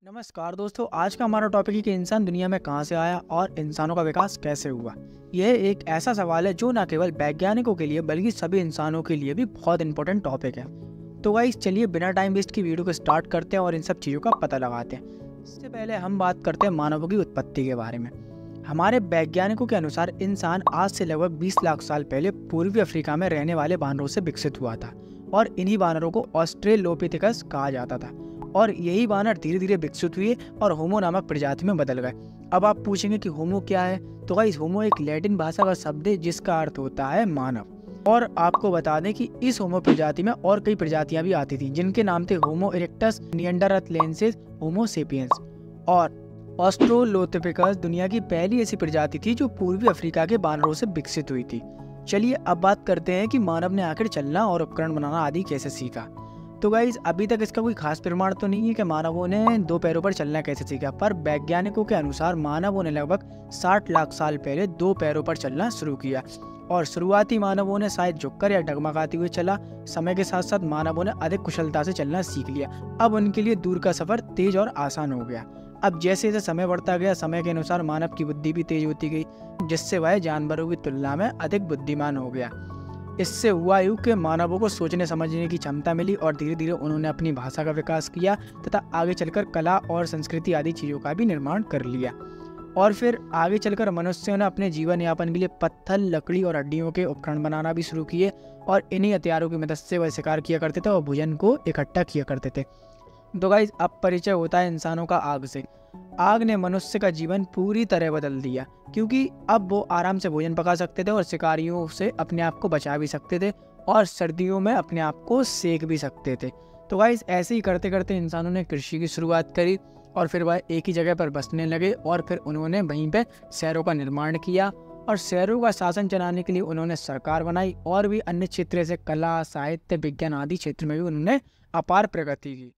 नमस्कार दोस्तों, आज का हमारा टॉपिक है कि इंसान दुनिया में कहां से आया और इंसानों का विकास कैसे हुआ। यह एक ऐसा सवाल है जो न केवल वैज्ञानिकों के लिए बल्कि सभी इंसानों के लिए भी बहुत इंपॉर्टेंट टॉपिक है। तो गाइस चलिए बिना टाइम वेस्ट की वीडियो को स्टार्ट करते हैं और इन सब चीज़ों का पता लगाते हैं। इससे पहले हम बात करते हैं मानवों की उत्पत्ति के बारे में। हमारे वैज्ञानिकों के अनुसार इंसान आज से लगभग 20 लाख साल पहले पूर्वी अफ्रीका में रहने वाले वानरों से विकसित हुआ था और इन्हीं वानरों को ऑस्ट्रेलोपिथेकस कहा जाता था। और यही वानर धीरे धीरे विकसित हुए और होमो नामक प्रजाति में बदल गए। अब आप पूछेंगे कि होमो क्या है, तो गाइस होमो एक लैटिन भाषा का शब्द है जिसका अर्थ होता है मानव। और आपको बता दें कि इस होमो प्रजाति में और कई प्रजातियां भी आती थी जिनके नाम थे होमो इरेक्टस, निएंडरथलेंसिस, होमो सेपियंस और ऑस्ट्रेलोपिथेकस दुनिया की पहली ऐसी प्रजाति थी जो पूर्वी अफ्रीका के वानरों से विकसित हुई थी। चलिए अब बात करते हैं कि मानव ने आखिर चलना और उपकरण बनाना आदि कैसे सीखा। तो गाइज अभी तक इसका कोई खास प्रमाण तो नहीं है कि मानवों ने दो पैरों पर चलना कैसे सीखा, पर वैज्ञानिकों के अनुसार मानवों ने लगभग 60 लाख साल पहले दो पैरों पर चलना शुरू किया। और शुरुआती मानवों ने शायद झुककर या डगमगाते हुए चला। समय के साथ साथ मानवों ने अधिक कुशलता से चलना सीख लिया। अब उनके लिए दूर का सफर तेज और आसान हो गया। अब जैसे जैसे समय बढ़ता गया, समय के अनुसार मानव की बुद्धि भी तेज होती गई, जिससे वह जानवरों की तुलना में अधिक बुद्धिमान हो गया। इससे हुआ यूं कि मानवों को सोचने समझने की क्षमता मिली और धीरे धीरे उन्होंने अपनी भाषा का विकास किया तथा आगे चलकर कला और संस्कृति आदि चीज़ों का भी निर्माण कर लिया। और फिर आगे चलकर मनुष्यों ने अपने जीवन यापन के लिए पत्थर, लकड़ी और हड्डियों के उपकरण बनाना भी शुरू किए और इन्हीं हथियारों की मदद से वह शिकार किया करते थे और भोजन को इकट्ठा किया करते थे। तो गाइस अब परिचय होता है इंसानों का आग से। आग ने मनुष्य का जीवन पूरी तरह बदल दिया, क्योंकि अब वो आराम से भोजन पका सकते थे और शिकारियों से अपने आप को बचा भी सकते थे और सर्दियों में अपने आप को सेक भी सकते थे। तो गाइस ऐसे ही करते करते इंसानों ने कृषि की शुरुआत करी और फिर वह एक ही जगह पर बसने लगे और फिर उन्होंने वहीं पे शहरों का निर्माण किया और शहरों का शासन चलाने के लिए उन्होंने सरकार बनाई और भी अन्य क्षेत्र जैसे कला, साहित्य, विज्ञान आदि क्षेत्र में भी उन्होंने अपार प्रगति की।